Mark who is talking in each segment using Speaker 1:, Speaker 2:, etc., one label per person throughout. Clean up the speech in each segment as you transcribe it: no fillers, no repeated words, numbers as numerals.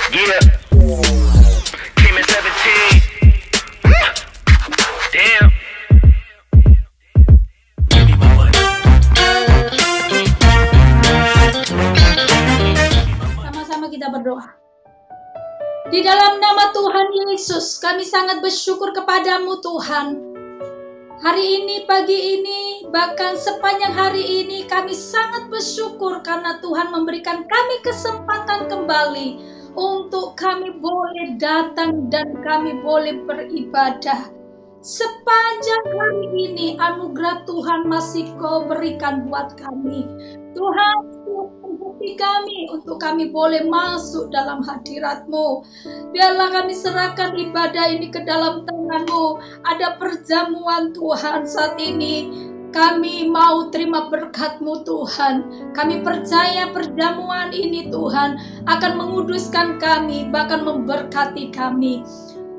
Speaker 1: Yeah. Came at 17. Damn.
Speaker 2: Sama-sama kita berdoa. Di dalam nama Tuhan Yesus, kami sangat bersyukur kepadamu Tuhan. Hari ini, pagi ini, bahkan sepanjang hari ini kami sangat bersyukur karena Tuhan memberikan kami kesempatan kembali untuk kami boleh datang dan kami boleh beribadah. Sepanjang hari ini anugerah Tuhan masih Kau berikan buat kami. Tuhan, hati kami untuk kami boleh masuk dalam hadirat-Mu. Biarlah kami serahkan ibadah ini ke dalam tangan-Mu. Ada perjamuan Tuhan saat ini. Kami mau terima berkat-Mu Tuhan. Kami percaya perjamuan ini Tuhan akan menguduskan kami, bahkan memberkati kami.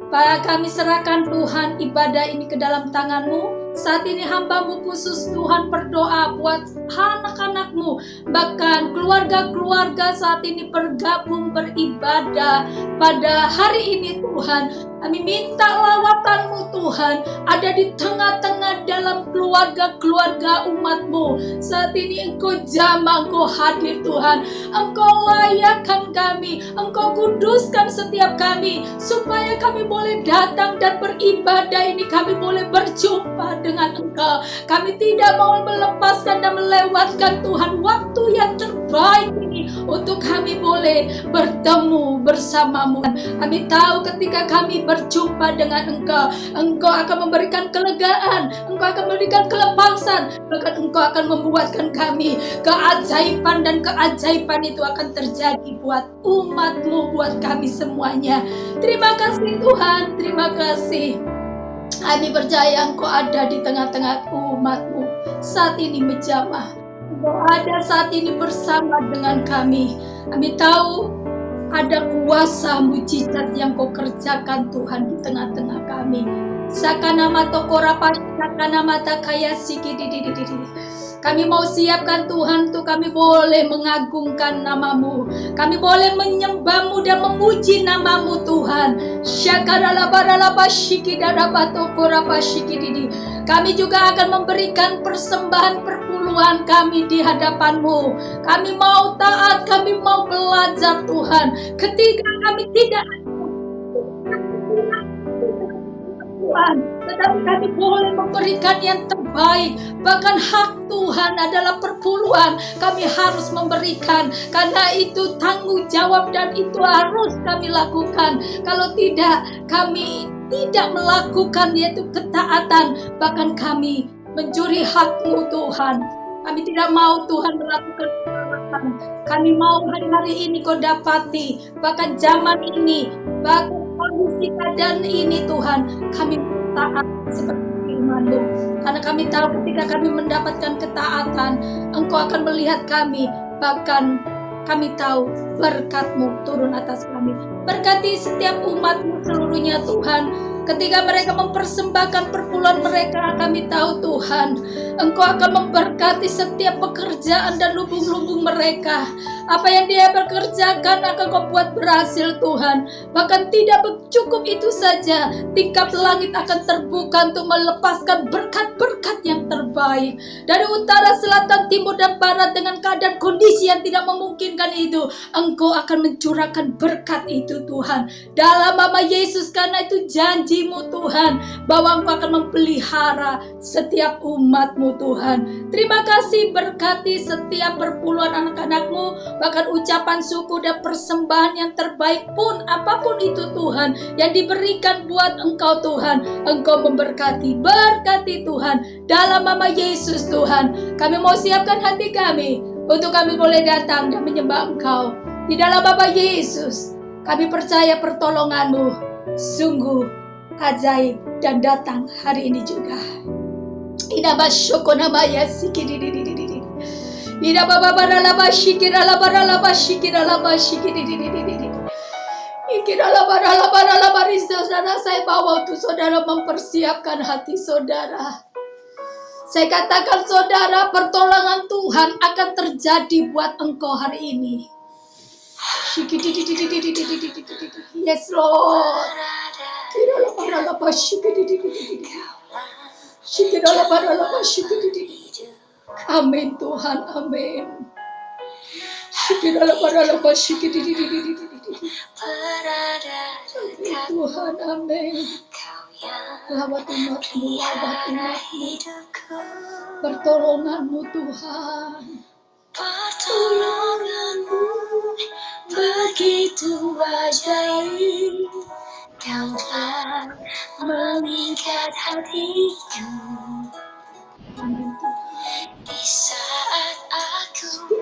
Speaker 2: Kami serahkan Tuhan ibadah ini ke dalam tangan-Mu. Saat ini hamba-Mu khusus Tuhan berdoa buat anak-anak-Mu, bahkan keluarga-keluarga saat ini bergabung beribadah pada hari ini Tuhan. Kami minta lawatan-Mu Tuhan ada di tengah-tengah dalam keluarga-keluarga umat-Mu. Saat ini Engkau jamah, Engkau hadir Tuhan. Engkau layakkan kami, Engkau kuduskan setiap kami, supaya kami boleh datang dan beribadah ini, kami boleh berjumpa dengan Engkau. Kami tidak mau melepaskan dan melewatkan Tuhan waktu yang terbaik ini untuk kami boleh bertemu bersama-Mu. Kami tahu ketika kami berjumpa dengan Engkau, Engkau akan memberikan kelegaan, Engkau akan memberikan kelepasan, bahkan Engkau akan membuatkan kami keajaiban, dan keajaiban itu akan terjadi buat umat-Mu, buat kami semuanya. Terima kasih Tuhan, terima kasih. Kami percaya Engkau ada di tengah-tengah umat-Mu saat ini menjamah. Engkau ada saat ini bersama dengan kami. Kami tahu ada kuasa mujizat yang Kau kerjakan Tuhan di tengah-tengah kami. Sakana matokora sakana mata kaya sikididididi. Kami mau siapkan Tuhan untuk kami boleh mengagungkan nama-Mu. Kami boleh menyembah-Mu dan memuji nama-Mu Tuhan. Kami juga akan memberikan persembahan perpuluhan kami di hadapan-Mu. Kami mau taat, kami mau belajar Tuhan. Ketika kami tidak Tuhan, tetapi kami boleh memberikan yang terbaik. Bahkan hak Tuhan adalah perpuluhan. Kami harus memberikan, karena itu tanggung jawab dan itu harus kami lakukan. Kalau tidak, kami tidak melakukan, yaitu ketaatan. Bahkan kami mencuri hak-Mu Tuhan. Kami tidak mau Tuhan melakukan kesalahan. Kami mau hari-hari ini Kau dapati, bahkan zaman ini, bahkan kondisi keadaan ini Tuhan, kami taat seperti firman-Mu. Karena kami tahu ketika kami mendapatkan ketaatan, Engkau akan melihat kami, bahkan kami tahu berkat-Mu turun atas kami. Berkati setiap umat-Mu seluruhnya Tuhan. Ketika mereka mempersembahkan perpuluhan mereka, kami tahu Tuhan, Engkau akan memberkati setiap pekerjaan dan lubung-lubung mereka. Apa yang dia bekerjakan akan Kau buat berhasil Tuhan. Bahkan tidak cukup itu saja, tingkap langit akan terbuka untuk melepaskan berkat-berkat yang terbaik. Dari utara, selatan, timur, dan barat, dengan keadaan kondisi yang tidak memungkinkan itu, Engkau akan mencurahkan berkat itu Tuhan. Dalam nama Yesus, karena itu janji-Mu Tuhan, bahwa Engkau akan memelihara setiap umat-Mu Tuhan. Terima kasih, berkati setiap perpuluhan anak-anak-Mu, bahkan ucapan syukur dan persembahan yang terbaik pun, apapun itu Tuhan, yang diberikan buat Engkau Tuhan. Engkau memberkati, berkati Tuhan. Dalam nama Yesus Tuhan, kami mau siapkan hati kami untuk kami boleh datang dan menyembah Engkau. Di dalam nama Yesus, kami percaya pertolongan-Mu sungguh ajaib dan datang hari ini juga. Inaba syukona maya sikidididididi. Inaba babaralaba shikiralabaralaba shikiralaba shikidididididi. Ikiralabaralabaralaba. Saudara, saya bawa untuk saudara mempersiapkan hati saudara. Saya katakan saudara, pertolongan Tuhan akan terjadi buat engkau hari ini. Yes, Lord. Amin Tuhan, amin. Tuhan, amin. Lawat umat-Mu, lawat umat-Mu. Pertolongan-Mu Tuhan.
Speaker 3: Pertolonganmu begitu ajaib, Kau telah mengikat hatiku.
Speaker 2: Amin Tuhan.
Speaker 3: Di saat aku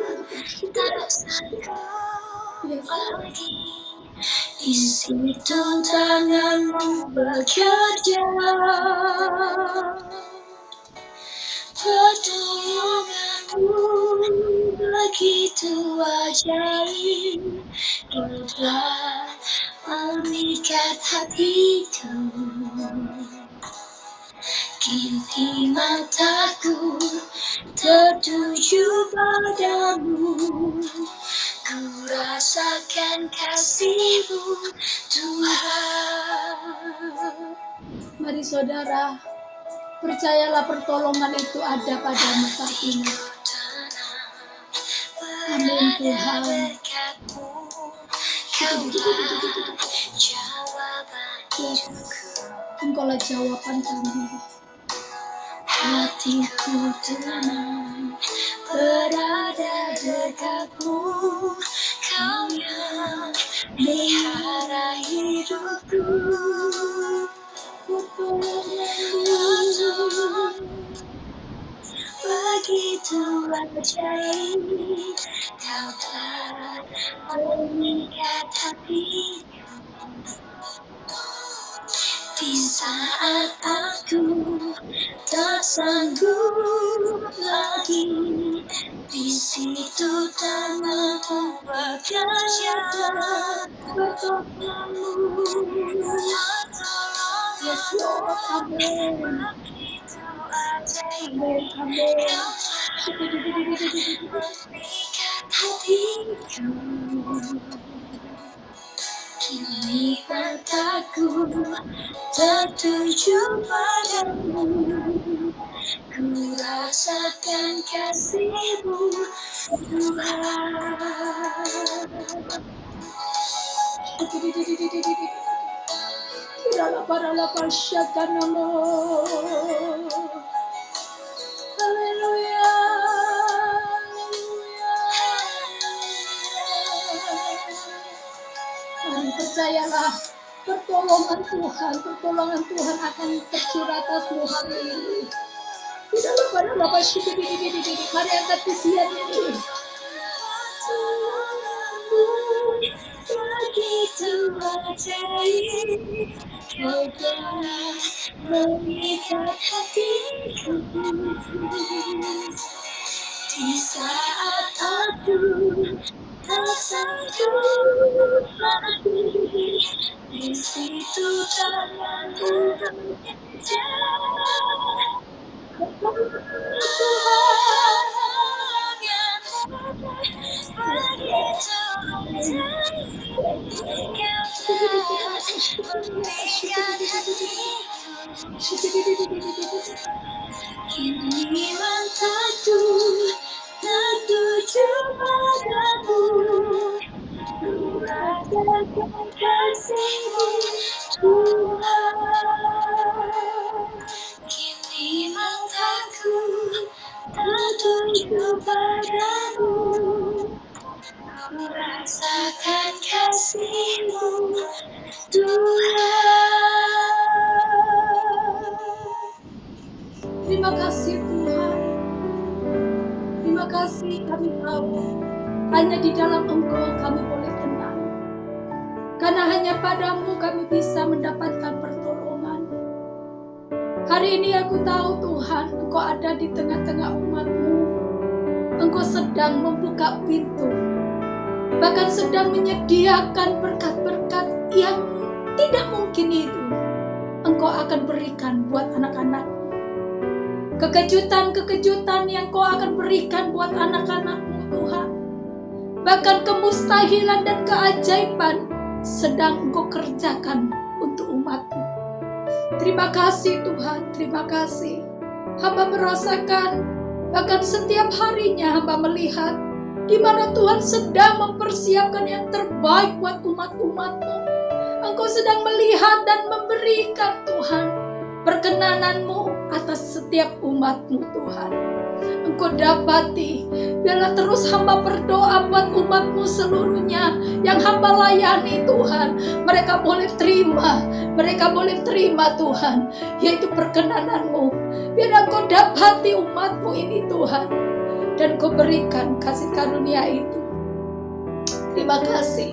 Speaker 3: tak sanggup lagi, di situ tangan-Mu bekerja. Pertolonganmu begitu ajaib, Kau telah mengikat hatiku. Kini mataku tertuju padamu, ku rasakan kasih-Mu Tuhan.
Speaker 2: Mari saudara, percayalah pertolongan itu ada padamu saat ini. Amin Tuhan. Engkaulah jawaban kami.
Speaker 3: Hatiku tenang berada dekat-Mu, Kau yang melihara hidupku. Pertolongan-Mu begitu ajaib, Kau telah mengikat hatiku. Di saat aku tak sanggup lagi, di situ tangan-Mu bekerja. Pertolongan-Mu,
Speaker 2: Yes Lord, amin.
Speaker 3: begitu ajaib,
Speaker 2: Amin, amin.
Speaker 3: Kau telah mengikat hatiku. Kini mataku tertuju padamu, ku rasakan kasih-Mu Tuhan.
Speaker 2: Haleluya. Mari percayalah pertolongan Tuhan akan tercurah atasmu hari ini. Di dalam pada Bapak mari angkat pujian ini.
Speaker 3: Begitu ajaib, Kau telah mengikat hatiku. Di saat aku tak sanggup lagi, di situ tangan-Mu bekerja. Pertolongan-Mu begitu ajaib, Kau telah mengikat hatiku. Kini mataku tertuju padamu, ku rasakan kasih-Mu Tuhan. Kini mataku tertuju padamu, ku rasakan kasih-Mu Tuhan.
Speaker 2: Terima kasih Tuhan. Terima kasih, kami tahu hanya di dalam Engkau kami boleh tenang. Karena hanya padamu kami bisa mendapatkan pertolongan. Hari ini aku tahu Tuhan, Engkau ada di tengah-tengah umat-Mu. Engkau sedang membuka pintu. Bahkan sedang menyediakan berkat-berkat yang tidak mungkin itu Engkau akan berikan buat anak-anak. Kekejutan-kekejutan yang Kau akan berikan buat anak-anak-Mu Tuhan. bahkan kemustahilan dan keajaiban sedang Engkau kerjakan untuk umat-Mu. Terima kasih Tuhan, terima kasih. Hamba merasakan, bahkan setiap harinya hamba melihat di mana Tuhan sedang mempersiapkan yang terbaik buat umat-umat-Mu. Engkau sedang melihat dan memberikan Tuhan perkenanan-Mu atas setiap umat-Mu Tuhan. Engkau dapati, biarlah terus hamba berdoa buat umat-Mu seluruhnya yang hamba layani Tuhan. Mereka boleh terima Tuhan, yaitu perkenanan-Mu. Biar Engkau dapati umat-Mu ini Tuhan, dan Kau berikan kasih karunia itu. Terima kasih.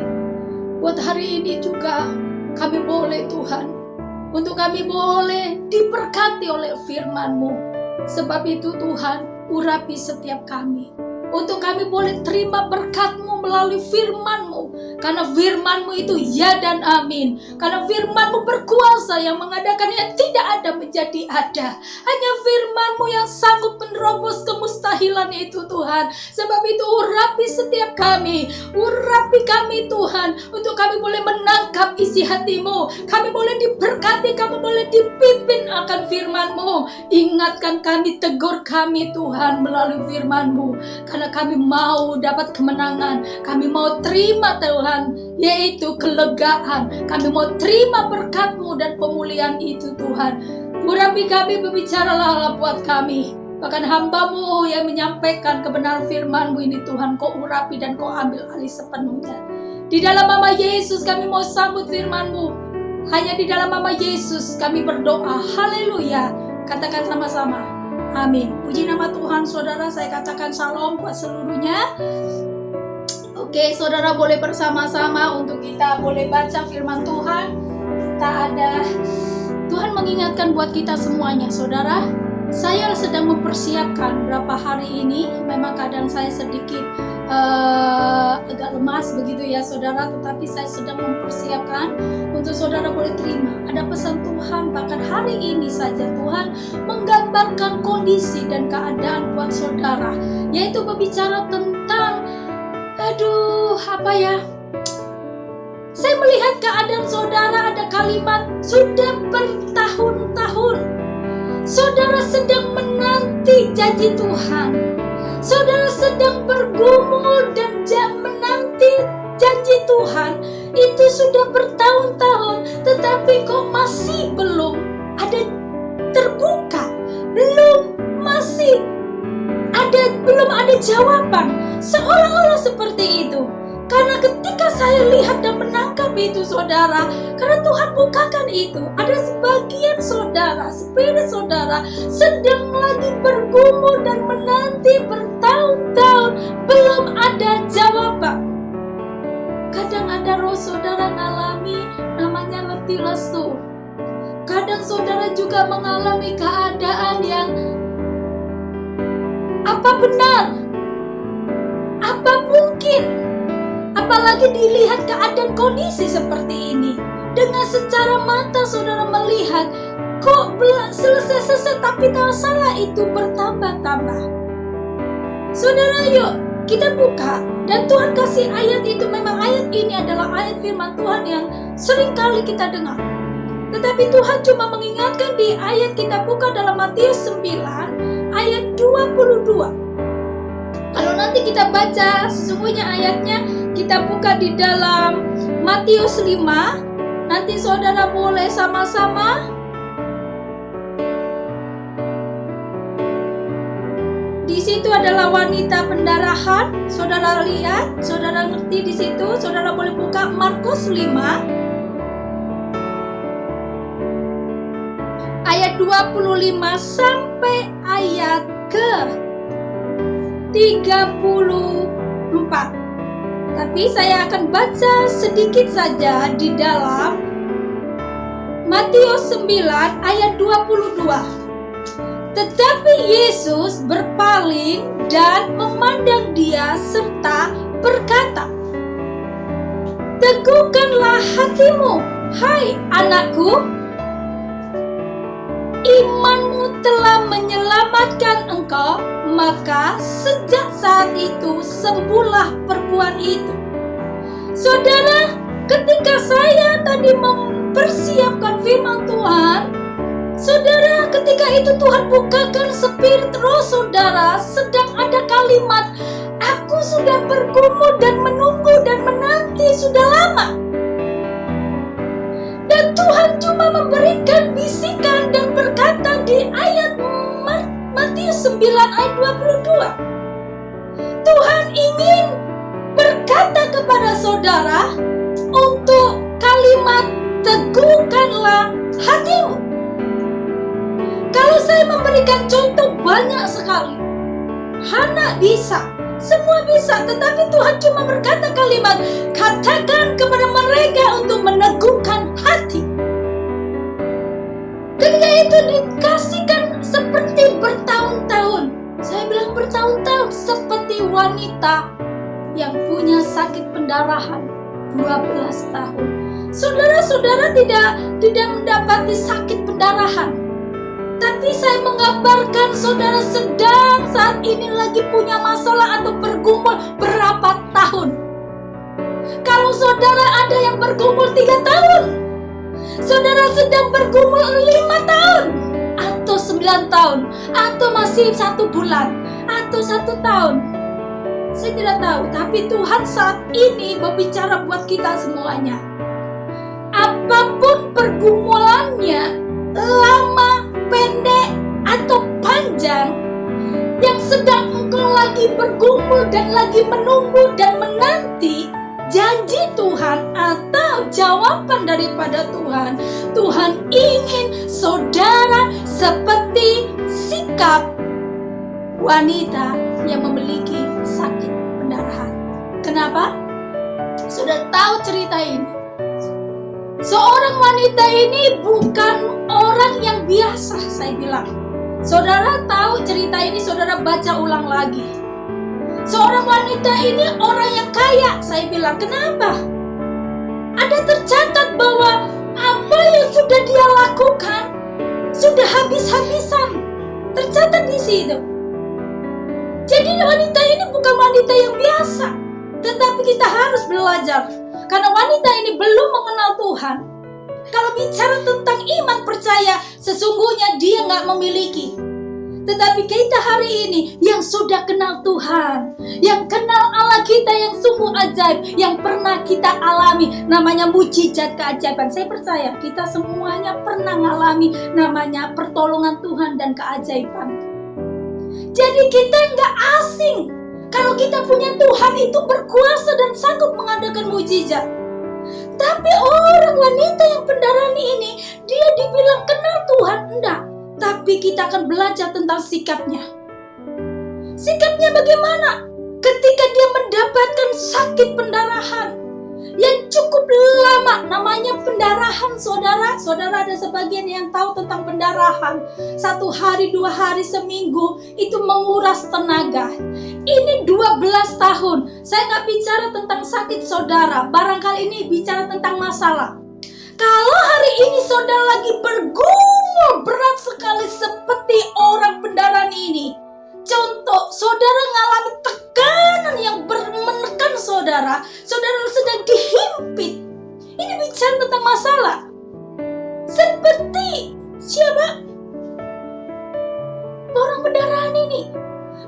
Speaker 2: Buat hari ini juga kami boleh Tuhan, untuk kami boleh diberkati oleh firman-Mu. Sebab itu Tuhan, urapi setiap kami, untuk kami boleh terima berkat-Mu melalui firman-Mu. Karena firman-Mu itu ya dan amin. Karena firman-Mu berkuasa yang mengadakan yang tidak ada menjadi ada. Hanya firman-Mu yang sanggup menerobos kemustahilan itu Tuhan. Sebab itu urapi setiap kami. Urapi kami Tuhan, untuk kami boleh menangkap isi hati-Mu. Kami boleh diberkati, kami boleh dipimpin akan firman-Mu. Ingatkan kami, tegur kami Tuhan melalui firman-Mu. Karena kami mau dapat kemenangan. Kami mau terima Tuhan, yaitu kelegaan. Kami mau terima berkat-Mu dan pemulihan itu Tuhan. Urapi kami, berbicaralah buat kami. Bahkan hamba-Mu yang menyampaikan kebenaran firman-Mu ini Tuhan, Kau urapi dan Kau ambil alih sepenuhnya. Di dalam nama Yesus kami mau sambut firman-Mu. Hanya di dalam nama Yesus kami berdoa. Haleluya. Katakan sama-sama. Amin. Puji nama Tuhan. Saudara, saya katakan shalom buat seluruhnya. Oke, saudara boleh bersama-sama untuk kita boleh baca firman Tuhan. Tuhan mengingatkan buat kita semuanya, saudara. Saya sedang mempersiapkan berapa hari ini. Memang kadang saya sedikit agak lemas begitu ya saudara, tetapi saya sedang mempersiapkan untuk saudara boleh terima. Ada pesan Tuhan, bahkan hari ini saja Tuhan menggambarkan kondisi dan keadaan buat saudara, yaitu berbicara tentang saya melihat keadaan saudara, ada kalimat sudah bertahun-tahun saudara sedang menanti janji Tuhan. Saudara sedang bergumul dan menanti janji Tuhan. Itu sudah bertahun-tahun, tetapi kok masih belum ada terbuka, belum ada jawaban. Seolah-olah seperti itu. Karena ketika saya lihat dan menangkap itu saudara, karena Tuhan bukakan itu, ada sebagian saudara, spirit saudara sedang lagi bergumul dan menanti bertahun-tahun belum ada jawaban. Kadang ada roh saudara ngalami namanya letih lesu. Kadang saudara juga mengalami keadaan yang apa benar? Apa mungkin? Apalagi dilihat keadaan kondisi seperti ini. Dengan secara mata saudara melihat, kok selesai tapi masalah itu bertambah-tambah. Saudara yuk, kita buka. Dan Tuhan kasih ayat itu, memang ayat ini adalah ayat firman Tuhan yang sering kali kita dengar. Tetapi Tuhan cuma mengingatkan di ayat kita buka dalam Matius 9, ayat 22. Kalau nanti kita baca sesungguhnya ayatnya, kita buka di dalam Matius 5. Nanti saudara boleh sama-sama. Di situ adalah wanita pendarahan. Saudara lihat, saudara ngerti di situ. Saudara boleh buka Markus 5 ayat 25 sampai ayat ke 34. Tapi saya akan baca sedikit saja di dalam Matius 9 ayat 22. Tetapi Yesus berpaling dan memandang dia serta berkata, "Teguhkanlah hatimu, hai anakku. imanmu telah menyelamatkan engkau, maka sejak saat itu sembuhlah perempuan itu. Saudara, ketika saya tadi mempersiapkan firman Tuhan, saudara, ketika itu Tuhan bukakan spirit roh saudara, sedang ada kalimat, aku sudah bergumul dan menunggu dan menanti sudah lama. Dan Tuhan cuma memberikan bisikan dan berkata di ayat Matius 9 ayat 22. Tuhan ingin berkata kepada saudara untuk kalimat teguhkanlah hatimu. Kalau saya memberikan contoh banyak sekali. Hana bisa, semua bisa, tetapi Tuhan cuma berkata kalimat, katakan kepada mereka untuk meneguhkan hati. Ketika itu dikasihkan seperti bertahun-tahun. Saya bilang bertahun-tahun, seperti wanita yang punya sakit pendarahan 12 tahun. Saudara-saudara tidak mendapati sakit pendarahan. Tapi saya menggambarkan saudara sedang saat ini lagi punya masalah atau bergumul berapa tahun. Kalau saudara ada yang bergumul 3 tahun, saudara sedang bergumul 5 tahun, atau 9 tahun, atau masih 1 bulan, atau 1 tahun. Saya tidak tahu, tapi Tuhan saat ini berbicara buat kita semuanya. Apapun pergumulannya, lama, pendek, atau panjang, yang sedang engkau lagi bergumul dan lagi menunggu dan menanti janji Tuhan atau jawaban daripada Tuhan, Tuhan ingin saudara seperti sikap wanita yang memiliki sakit pendarahan. Kenapa? Sudah tahu cerita ini. Seorang wanita ini bukan orang yang biasa, saya bilang. Saudara tahu cerita ini, saudara baca ulang lagi. Seorang wanita ini orang yang kaya, saya bilang. Kenapa? Ada tercatat bahwa apa yang sudah dia lakukan sudah habis-habisan. Tercatat di situ. Jadi wanita ini bukan wanita yang biasa, tetapi kita harus belajar. Karena wanita ini belum mengenal Tuhan. Kalau bicara tentang iman percaya, sesungguhnya dia nggak memiliki. Tetapi kita hari ini yang sudah kenal Tuhan, yang kenal Allah kita yang sungguh ajaib, yang pernah kita alami, namanya mujizat keajaiban. Saya percaya kita semuanya pernah mengalami namanya pertolongan Tuhan dan keajaiban. Jadi kita nggak asing. Kalau kita punya Tuhan itu berkuasa dan sanggup mengadakan mujizat. Tapi orang wanita yang pendarahan ini, dia dibilang kenal Tuhan, enggak. Tapi kita akan belajar tentang sikapnya. Sikapnya bagaimana? Ketika dia mendapatkan sakit pendarahan yang cukup lama, namanya pendarahan saudara. Saudara ada sebagian yang tahu tentang pendarahan. 1 hari, 2 hari, seminggu itu menguras tenaga. Ini 12 tahun. Saya nggak bicara tentang sakit saudara. Barangkali ini bicara tentang masalah. Kalau hari ini saudara lagi bergumul berat sekali seperti orang pendarahan ini. Contoh, saudara mengalami tekanan yang menekan saudara. Saudara sedang dihimpit. Ini bicara tentang masalah. Seperti siapa? Orang pendarahan ini.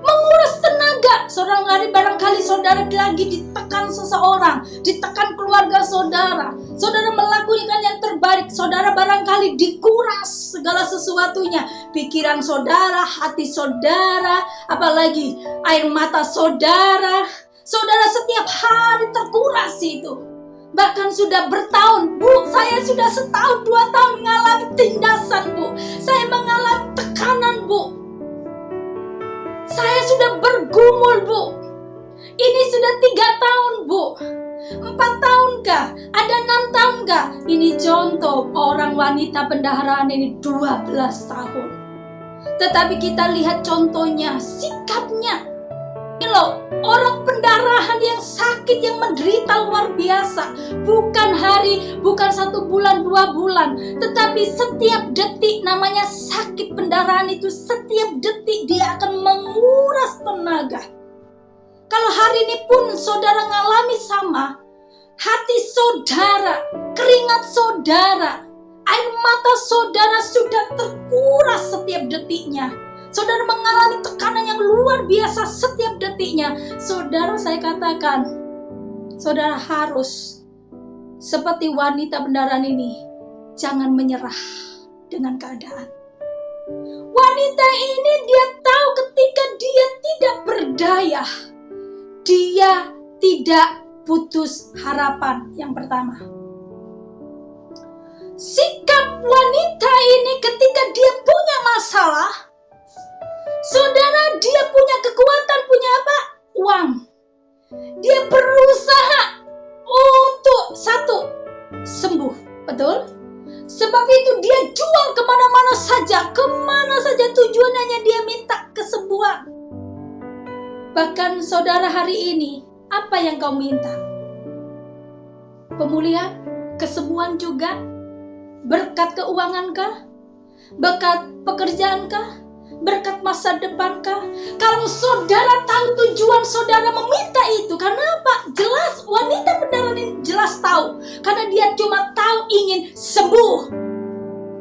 Speaker 2: Menguras tenaga. Seorang hari barangkali saudara lagi ditekan seseorang. Ditekan keluarga saudara. Saudara melakukan yang terbaik. Saudara barangkali dikuras segala sesuatunya. Pikiran saudara, hati saudara, apalagi air mata saudara. Saudara setiap hari terkuras itu. Bahkan sudah bertahun. Bu, saya sudah 1 tahun, 2 tahun mengalami tindasan, Bu. Saya mengalami tekanan, Bu. Saya sudah bergumul, Bu. Ini sudah 3 tahun, Bu. 4 tahun kah? Ada 6 tahun kah? Ini contoh orang wanita pendarahan ini 12 tahun. Tetapi kita lihat contohnya, sikapnya. Ini loh, orang pendarahan yang sakit, yang menderita luar biasa. Bukan hari, bukan 1 bulan, 2 bulan. Tetapi setiap detik, namanya sakit pendarahan itu, setiap detik dia akan menguras tenaga. Kalau hari ini pun saudara ngalami sama, hati saudara, keringat saudara, air mata saudara sudah terkuras setiap detiknya. Saudara mengalami tekanan yang luar biasa setiap detiknya. Saudara, saya katakan, saudara harus seperti wanita pendarahan ini, jangan menyerah dengan keadaan. Wanita ini dia tahu ketika dia tidak berdaya, dia tidak putus harapan. Yang pertama, sikap wanita ini ketika dia punya masalah, saudara, dia punya kekuatan, punya apa? Uang. Dia berusaha untuk satu, sembuh. Betul? Sebab itu dia jual kemana-mana saja tujuannya dia minta kesembuhan. Bahkan saudara, hari ini, apa yang kau minta? Pemulihan? Kesembuhan juga? Berkat keuangankah? Berkat pekerjaankah? Berkat masa depankah? Kalau saudara tahu tujuan saudara meminta itu, karena apa? Jelas wanita pendarahan ini jelas tahu, karena dia cuma tahu ingin sembuh.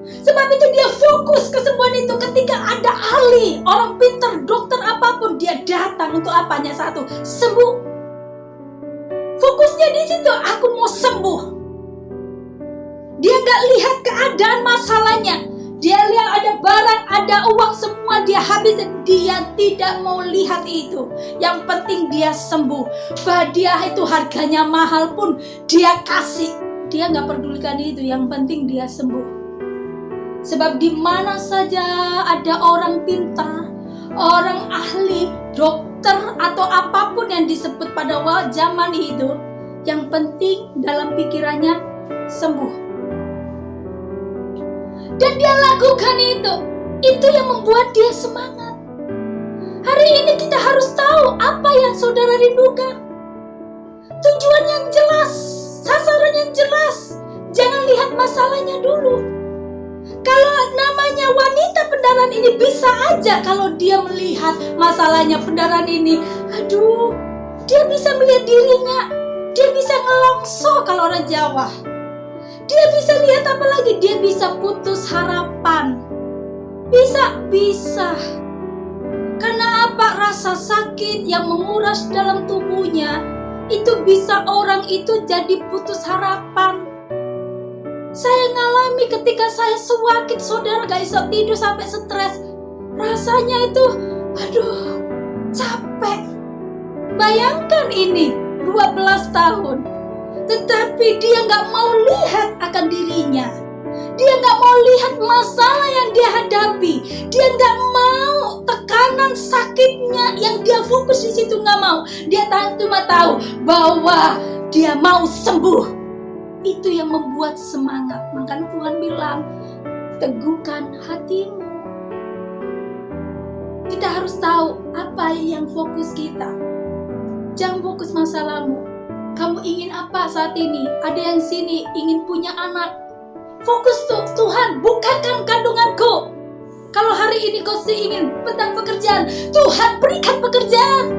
Speaker 2: Sebab itu dia fokus kesembuhan itu. Ketika ada ahli, orang pintar, dokter apapun, dia datang untuk apanya? Satu, sembuh. Fokusnya di situ, aku mau sembuh. Dia gak lihat keadaan masalahnya. Dia lihat ada barang, ada uang, semua dia habis. Dia tidak mau lihat itu. Yang penting dia sembuh. Hadiah itu harganya mahal pun dia kasih. Dia gak pedulikan itu. Yang penting dia sembuh. Sebab di mana saja ada orang pintar, orang ahli, dokter atau apapun yang disebut pada zaman itu, yang penting dalam pikirannya sembuh. Dan dia lakukan itu. Itu yang membuat dia semangat. Hari ini kita harus tahu apa yang saudara rindukan. Tujuan yang jelas, sasaran yang jelas. Jangan lihat masalahnya dulu. Kalau namanya wanita pendarahan ini, bisa aja kalau dia melihat masalahnya pendarahan ini, aduh, dia bisa melihat dirinya, dia bisa ngelongso kalau orang Jawa. Dia bisa lihat apa lagi? Dia bisa putus harapan. Bisa. Karena apa? Rasa sakit yang menguras dalam tubuhnya, itu bisa orang itu jadi putus harapan. Saya ngalami ketika saya sakit, saudara, gak bisa tidur sampai stres. Rasanya itu, aduh, capek. Bayangkan ini, 12 tahun. Tetapi dia gak mau lihat akan dirinya. Dia gak mau lihat masalah yang dia hadapi. Dia gak mau tekanan sakitnya yang dia fokus di situ, gak mau. Dia cuma tahu bahwa dia mau sembuh. Itu yang membuat semangat. Makanya Tuhan bilang, teguhkan hatimu. Kita harus tahu apa yang fokus kita. Jangan fokus masalahmu. Kamu ingin apa saat ini? Ada yang sini ingin punya anak. Fokus tuh, Tuhan, bukakan kandunganku. Kalau hari ini kau ingin tentang pekerjaan, Tuhan berikan pekerjaan.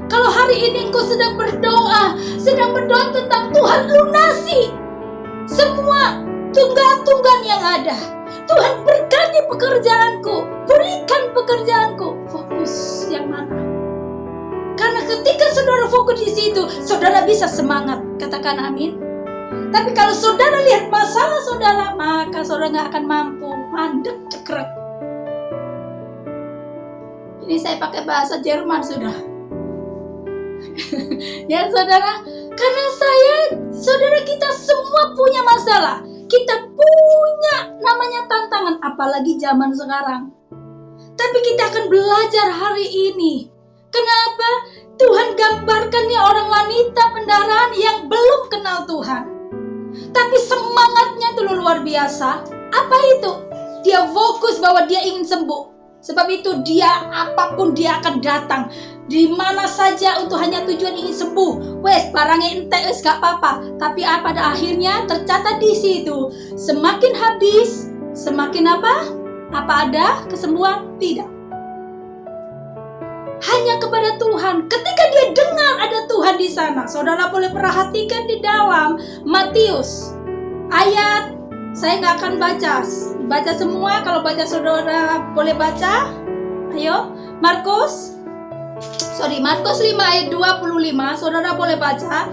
Speaker 2: Kalau hari ini kau sedang berdoa tentang Tuhan, lunasi semua tunggal-tunggal yang ada. Tuhan, berkati pekerjaanku, berikan pekerjaanku. Fokus yang mana? Karena ketika saudara fokus di situ, saudara bisa semangat. Katakan amin. Tapi kalau saudara lihat masalah saudara, maka saudara gak akan mampu. Mandek, cekrek. Ini saya pakai bahasa Jerman sudah. Ya saudara, karena saudara, kita semua punya masalah. Kita punya namanya tantangan, apalagi zaman sekarang. Tapi kita akan belajar hari ini. Kenapa? Tuhan gambarkannya orang wanita pendarahan yang belum kenal Tuhan. Tapi semangatnya itu luar biasa. Apa itu? Dia fokus bahwa dia ingin sembuh. Sebab itu dia apapun dia akan datang. Di mana saja untuk hanya tujuan ingin sembuh. Wes barangnya entek wes gak apa-apa. Tapi pada akhirnya tercatat di situ. Semakin habis, semakin apa? Apa ada kesembuhan? Tidak. Hanya kepada Tuhan. Ketika dia dengar ada Tuhan di sana. Saudara boleh perhatikan di dalam Matius. Ayat, saya gak akan baca semua. Kalau baca saudara boleh baca. Ayo, Markus 5 ayat 25, saudara boleh baca.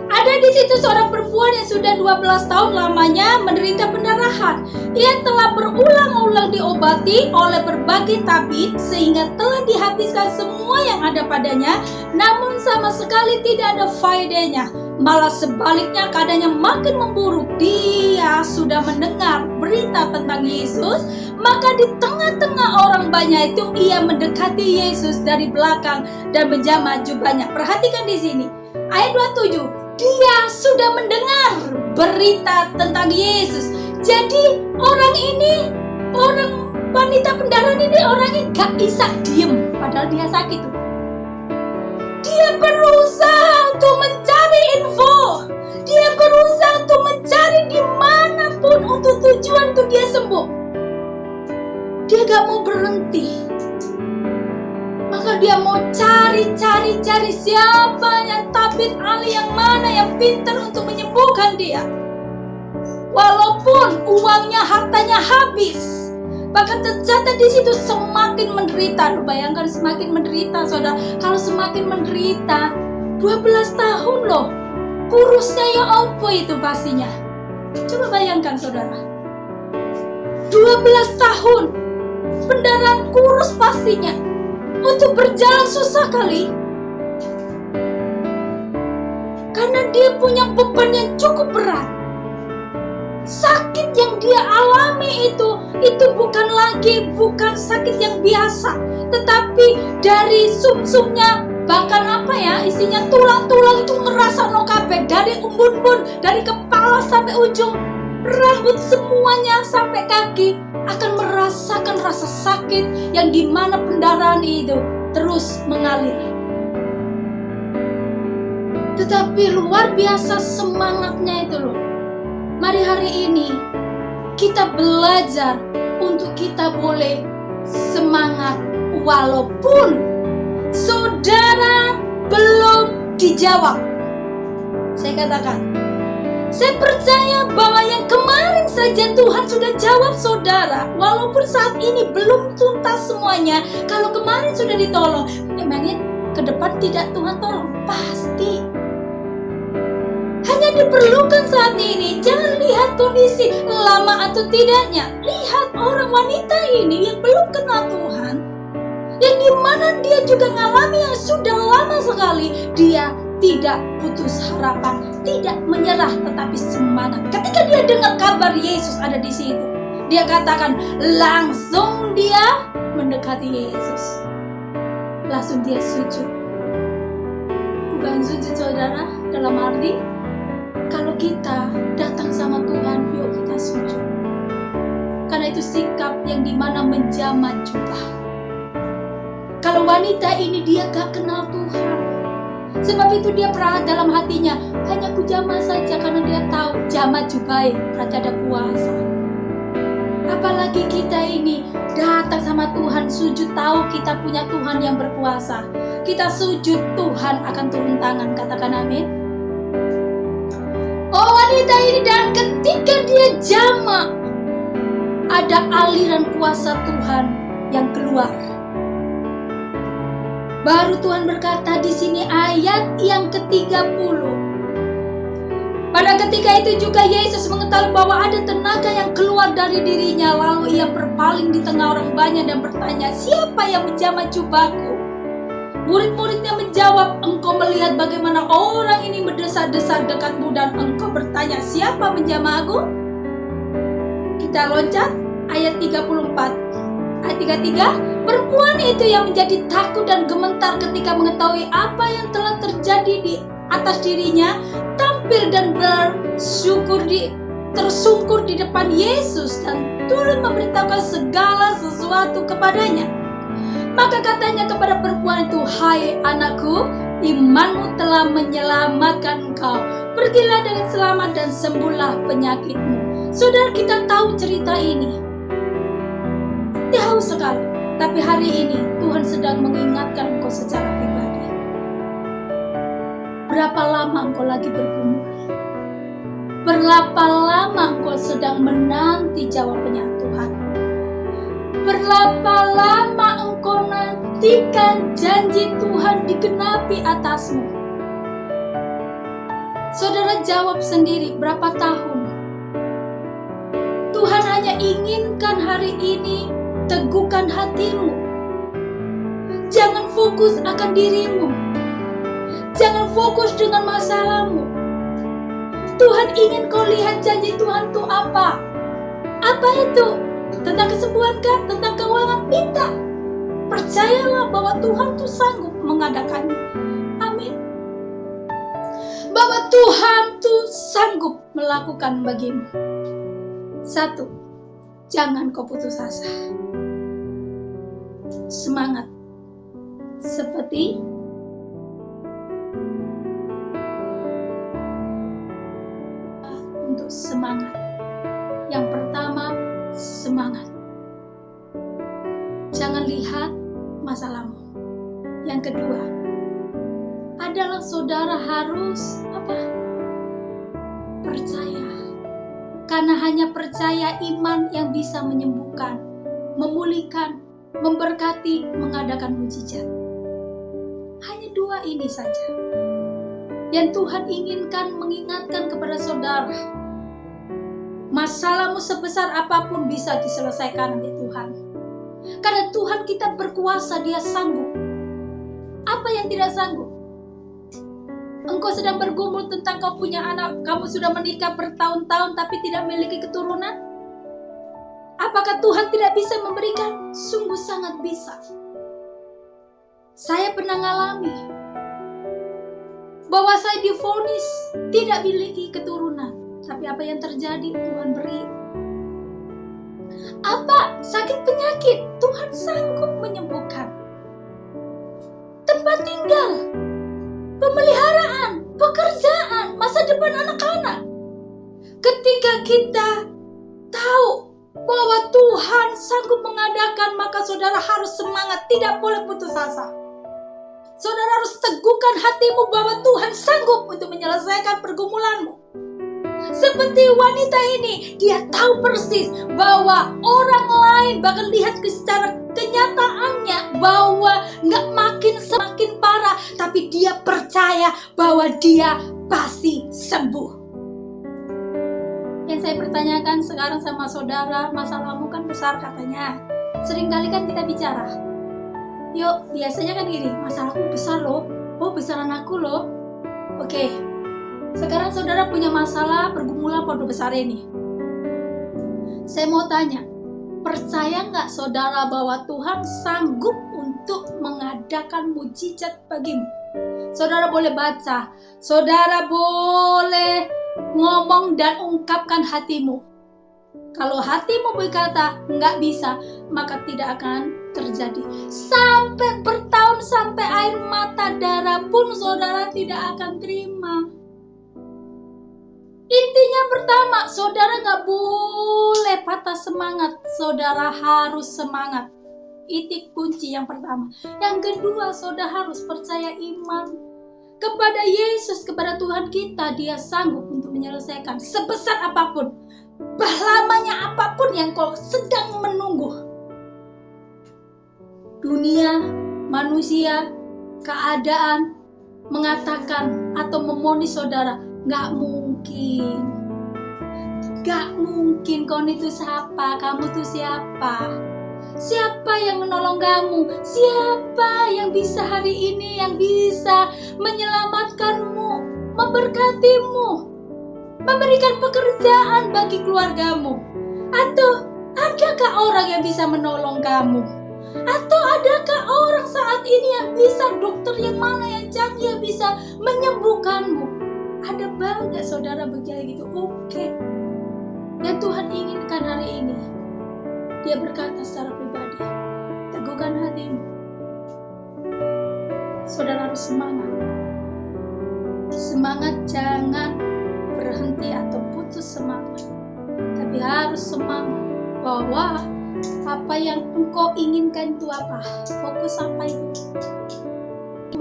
Speaker 2: Ada di situ seorang perempuan yang sudah 12 tahun lamanya menderita pendarahan. Ia telah berulang-ulang diobati oleh berbagai tabib sehingga telah dihabiskan semua yang ada padanya, namun sama sekali tidak ada faedahnya. Malah sebaliknya keadaannya makin memburuk. Dia sudah mendengar berita tentang Yesus, maka di tengah-tengah orang banyak itu ia mendekati Yesus dari belakang dan menjamah jubahnya. Perhatikan di sini ayat 27. Dia sudah mendengar berita tentang Yesus. Jadi orang wanita pendarahan ini orangnya gak bisa diem, padahal dia sakit. Dia berusaha untuk mencari info. Dia berusaha untuk mencari dimanapun untuk tujuan untuk dia sembuh. Dia gak mau berhenti. Maka dia mau cari siapa yang tabib ahli yang mana yang pintar untuk menyembuhkan dia. Walaupun uangnya, hartanya habis, bahkan tercatat di situ semakin menderita. Lu bayangkan semakin menderita, saudara. Kalau semakin menderita, 12 tahun loh. Kurusnya ya apa itu pastinya. Coba bayangkan saudara. 12 tahun. Pendarahan kurus pastinya. Untuk berjalan susah kali. Karena dia punya beban yang cukup berat. Sakit yang dia alami itu bukan sakit yang biasa, tetapi dari sumsumnya, bahkan isinya tulang-tulang itu ngerasa no kabeh, dari umbun-umbun, dari kepala sampai ujung rambut semuanya sampai kaki akan merasakan rasa sakit yang dimana pendarahan itu terus mengalir. Tetapi luar biasa semangatnya itu loh. Mari hari ini kita belajar untuk kita boleh semangat walaupun saudara belum dijawab. Saya katakan, saya percaya bahwa yang kemarin saja Tuhan sudah jawab saudara. Walaupun saat ini belum tuntas semuanya. Kalau kemarin sudah ditolong, memangnya ke depan tidak Tuhan tolong? Pasti. Hanya diperlukan saat ini. Jangan lihat kondisi lama atau tidaknya. Lihat orang wanita ini yang belum kenal Tuhan, yang dimana dia juga mengalami yang sudah lama sekali. Dia tidak putus harapan, tidak menyerah, tetapi semangat. Ketika dia dengar kabar Yesus ada di situ, dia katakan langsung dia mendekati Yesus. Langsung dia sujud. Bukan sujud saudara dalam arti kalau kita datang sama Tuhan, yuk kita sujud. Karena itu sikap yang dimana menjamah jubah. Kalau wanita ini dia gak kenal Tuhan, sebab itu dia pernah dalam hatinya, hanya ku jamah saja karena dia tahu jamah jubah berarti ada kuasa. Apalagi kita ini datang sama Tuhan, sujud tahu kita punya Tuhan yang berkuasa. Kita sujud, Tuhan akan turun tangan. Katakan amin. Oh wanita ini, dan ketika dia jamah, ada aliran kuasa Tuhan yang keluar. Baru Tuhan berkata di sini ayat yang ke-30. Pada ketika itu juga Yesus mengetahui bahwa ada tenaga yang keluar dari dirinya. Lalu ia berpaling di tengah orang banyak dan bertanya, siapa yang menjamah jubahku? Murid-muridnya menjawab, engkau melihat bagaimana orang ini mendesak-desak dekatmu dan engkau bertanya, siapa menjamah aku? Kita loncat ayat 34. Ayat 33, perempuan itu yang menjadi takut dan gemetar ketika mengetahui apa yang telah terjadi di atas dirinya, tampil dan bersyukur di tersungkur di depan Yesus dan turut memberitahukan segala sesuatu kepadanya. Maka katanya kepada perempuan itu, "Hai anakku, imanmu telah menyelamatkan engkau. Pergilah dengan selamat dan sembuhlah penyakitmu." Saudara, kita tahu cerita ini. Tahu sekali. Tapi hari ini Tuhan sedang mengingatkan engkau secara pribadi. Berapa lama engkau lagi bergumul? Berapa lama engkau sedang menanti jawabannya Tuhan? Berapa lama engkau nantikan janji Tuhan digenapi atasmu? Saudara jawab sendiri, berapa tahun? Tuhan hanya inginkan hari ini teguhkan hatimu. Jangan fokus akan dirimu. Jangan fokus dengan masalahmu. Tuhan ingin kau lihat janji Tuhan itu apa? Apa itu? Tentang kesembuhan kah? Tentang keuangan? Tidak. Percayalah bahwa Tuhan itu sanggup mengadakannya. Amin. Bahwa Tuhan itu sanggup melakukan bagimu. 1. Jangan kau putus asa. Semangat. Seperti untuk semangat. Yang pertama, semangat. Jangan lihat masalahmu. Yang kedua, adalah saudara harus percaya. Karena hanya percaya iman yang bisa menyembuhkan, memulihkan, memberkati, mengadakan mujizat. Hanya 2 ini saja yang Tuhan inginkan mengingatkan kepada saudara. Masalahmu sebesar apapun bisa diselesaikan oleh Tuhan. Karena Tuhan kita berkuasa, Dia sanggup. Apa yang tidak sanggup? Engkau sedang bergumul tentang kau punya anak, kamu sudah menikah bertahun-tahun tapi tidak memiliki keturunan. Apakah Tuhan tidak bisa memberikan? Sungguh sangat bisa. Saya pernah ngalami bahwa saya divonis tidak memiliki keturunan, tapi apa yang terjadi? Tuhan beri. Apa? Sakit penyakit, Tuhan sanggup menyembuhkan. Tempat tinggal, pemeliharaan, pekerjaan, masa depan anak-anak. Ketika kita tahu bahwa Tuhan sanggup mengadakan, maka saudara harus semangat, tidak boleh putus asa. Saudara harus teguhkan hatimu bahwa Tuhan sanggup untuk menyelesaikan pergumulanmu. Seperti wanita ini, dia tahu persis bahwa orang lain bahkan lihat secara kenyataannya bahwa nggak semakin parah, tapi dia percaya bahwa dia pasti sembuh. Yang saya pertanyakan sekarang sama saudara, masalahmu kan besar katanya. Seringkali kan kita bicara, yuk biasanya kan gini, masalahku besar loh, oh besaran aku loh. Oke, sekarang saudara punya masalah pergumulan pada besar ini. Saya mau tanya, percaya nggak saudara bahwa Tuhan sanggup untuk mengadakan mujizat bagimu? Saudara boleh baca, saudara boleh ngomong dan ungkapkan hatimu. Kalau hatimu berkata nggak bisa, maka tidak akan terjadi. Sampai bertahun, sampai air mata darah pun saudara tidak akan terima. Intinya pertama, saudara nggak boleh patah semangat. Saudara harus semangat. Itu kunci yang pertama. Yang kedua, saudara harus percaya iman kepada Yesus, kepada Tuhan kita. Dia sanggup untuk menyelesaikan sebesar apapun, lamanya apapun yang kau sedang menunggu. Dunia, manusia, keadaan mengatakan atau memonis saudara, gak mungkin. Gak mungkin, kau itu siapa? Kamu itu siapa? Siapa yang menolong kamu? Siapa yang bisa hari ini, yang bisa menyelamatkanmu, memberkatimu, memberikan pekerjaan bagi keluargamu? Atau adakah orang yang bisa menolong kamu? Atau adakah orang saat ini yang bisa, dokter yang mana yang canggih yang bisa menyembuhkanmu? Ada banyak saudara begini gitu. Oke. Dia berkata secara pribadi, teguhkan hatimu. Saudara harus semangat. Semangat, jangan berhenti atau putus semangat. Tapi harus semangat bahwa apa yang engkau inginkan itu apa. Fokus apa itu.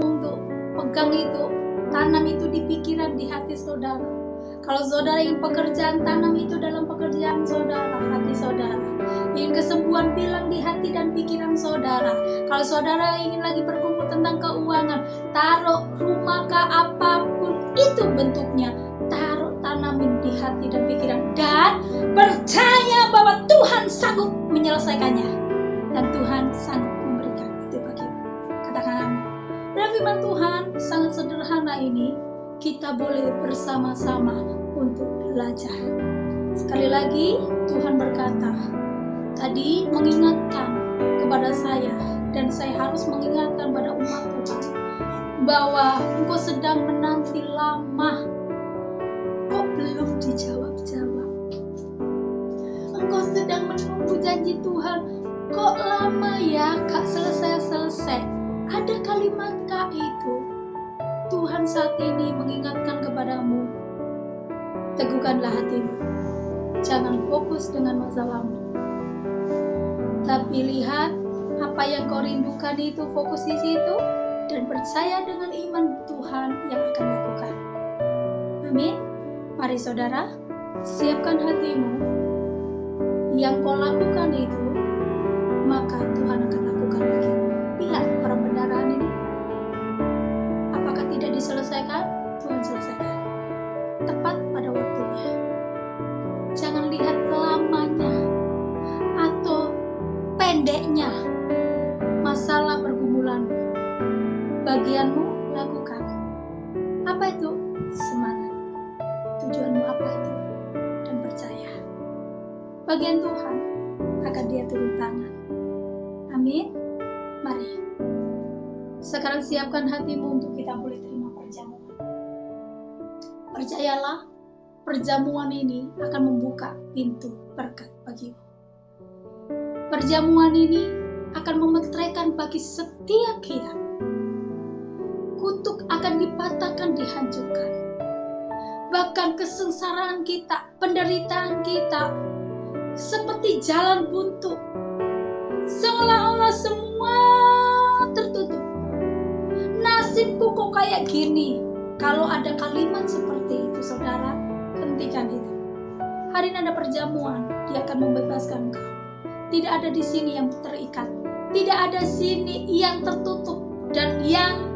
Speaker 2: Untuk pegang itu, tanam itu di pikiran, di hati saudara. Kalau saudara ingin pekerjaan, tanam itu dalam pekerjaan saudara, hati saudara. Ingin kesembuhan, bilang di hati dan pikiran saudara. Kalau saudara ingin lagi berkumpul tentang keuangan, taruh rumah kah, apapun itu bentuknya, taruh, tanamin di hati dan pikiran. Dan percaya bahwa Tuhan sanggup menyelesaikannya. Dan Tuhan sanggup memberikan itu bagimu. Katakan amin. Dan firman Tuhan sangat sederhana ini, kita boleh bersama-sama untuk belajar. Sekali lagi Tuhan berkata, tadi mengingatkan kepada saya, dan saya harus mengingatkan pada umat Tuhan, bahwa engkau sedang menanti lama, kok belum dijawab-jawab. Engkau sedang menunggu janji Tuhan, kok lama ya kak selesai-selesai. Ada kalimat kak itu. Tuhan saat ini mengingatkan kepadamu, teguhkanlah hatimu. Jangan fokus dengan masalahmu, tapi lihat apa yang kau rindukan itu, fokus di situ, dan percaya dengan iman Tuhan yang akan lakukan. Amin. Mari saudara, siapkan hatimu. Yang kau lakukan itu, maka Tuhan akan lakukan bagimu. Lihat perbendaharaan ini, apakah tidak diselesaikan? Tuhan selesaikan tepat pada waktunya. Jangan lihat lamanya atau pendeknya masalah pergumulan. Bagianmu lakukan. Apa itu? Semangat. Tujuanmu apa itu? Dan percaya. Bagian Tuhan akan Dia turun tangan. Amin. Mari. Sekarang siapkan hatimu untuk kita boleh terima perjamuan. Percayalah, perjamuan ini akan membuka pintu berkat bagimu. Perjamuan ini akan memeteraikan bagi setiap kita. Kutuk akan dipatahkan, dihancurkan. Bahkan kesengsaraan kita, penderitaan kita, seperti jalan buntu. Seolah-olah semua tertutup. Nasibku kok kayak gini. Kalau ada kalimat seperti itu, saudara, hentikan itu. Hari ini ada perjamuan, Dia akan membebaskan engkau. Tidak ada di sini yang terikat. Tidak ada sini yang tertutup dan yang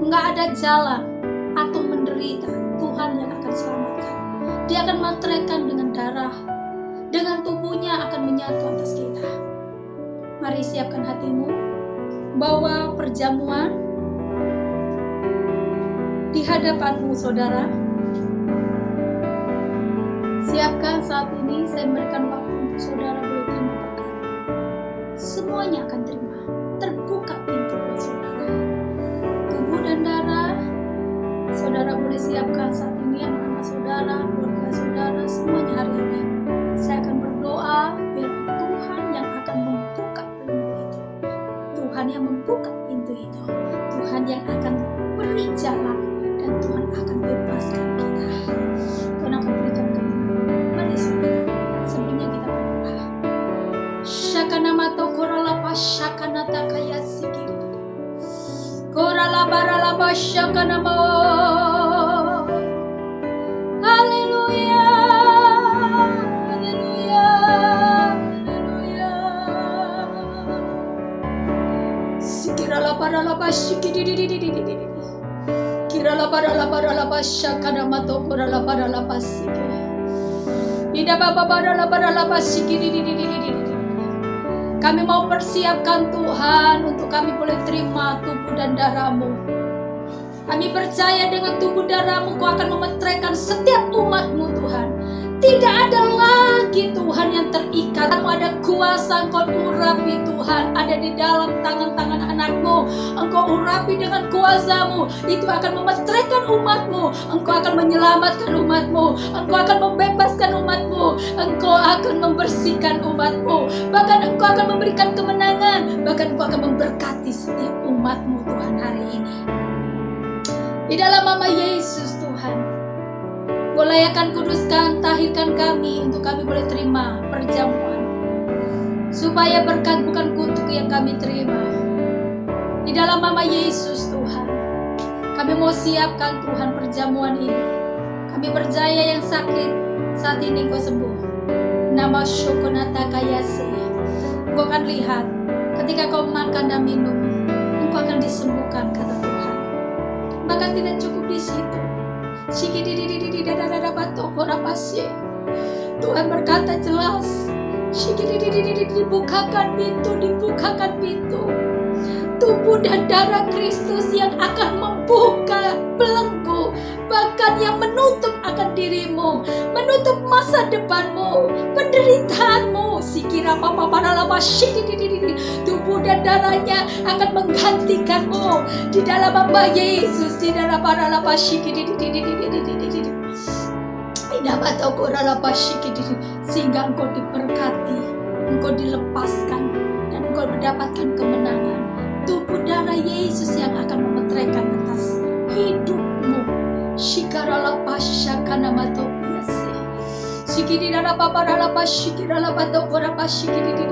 Speaker 2: nggak ada jalan atau menderita. Tuhan yang akan selamatkan. Dia akan meteraikan dengan darah, dengan tubuhnya akan menyatu atas kita. Mari siapkan hatimu, bawa perjamuan di hadapanmu, saudara. Siapkan saat ini, saya memberikan waktu untuk saudara boleh terima berkat. Semuanya akan terima. Terbuka pintu buat saudara. Tubuh dan darah, saudara boleh siapkan saat ini. Anak-anak saudara, keluarga saudara, semuanya hari ini. Saya akan berdoa biar Tuhan yang akan membuka pintu itu. Tuhan yang membuka pintu itu. Tuhan yang akan beri jalan. Dan Tuhan akan bebaskan kita. Tuhan akan berikan kemenangan. Mari saudara, sebelumnya kita berdoa. Shakana mato korala pa shakana takaya sikiri. Korala barala pa shakana mo. Haleluya. Haleluya. Haleluya. Sikirala barala pa shikiri. Kirala barala shakana mato korala barala pasike. Ida baba barala pasike. Kami mau persiapkan Tuhan untuk kami boleh terima tubuh dan darah-Mu. Kami percaya dengan tubuh darah-Mu Kau akan memeteraikan setiap umat-Mu Tuhan. Tidak ada lagi Tuhan yang terikat. Kamu ada kuasa, Engkau urapi Tuhan. Ada di dalam tangan-tangan anak-Mu. Engkau urapi dengan kuasa-Mu. Itu akan memeteraikan umat-Mu. Engkau akan menyelamatkan umat-Mu. Engkau akan membebaskan umat-Mu. Engkau akan memberi membersihkan umat-Mu. Bahkan Engkau akan memberikan kemenangan. Bahkan Engkau akan memberkati setiap umat-Mu Tuhan hari ini. Di dalam nama Yesus Tuhan, Bolayakan, kuduskan, tahirkan kami untuk kami boleh terima perjamuan. Supaya berkat bukan kutuk yang kami terima. Di dalam nama Yesus Tuhan, kami mau siapkan Tuhan perjamuan ini. Kami percaya yang sakit saat ini Engkau sembuh. Nama Shokonata Kayase. Engkau akan lihat ketika kau makan dan minum, Engkau akan disembuhkan, kata Tuhan. Bahkan tidak cukup di situ. Tuhan berkata jelas, dibukakan pintu. Tubuh dan darah Kristus yang akan membuka belenggu, bahkan yang menutup akan dirimu, menutup masa depanmu, penderitaanmu. Tubuh dan darahnya akan menggantikanmu di dalam nama Yesus, di dalam sehingga engkau diberkati, engkau dilepaskan, dan engkau mendapatkan kemenangan. Tubuh darah Yesus yang akan memeteraikan atas hidupmu. Shikarala pasyakana matopiyase. Shikidira la paparala pasyikira la patokora pasyikidiri.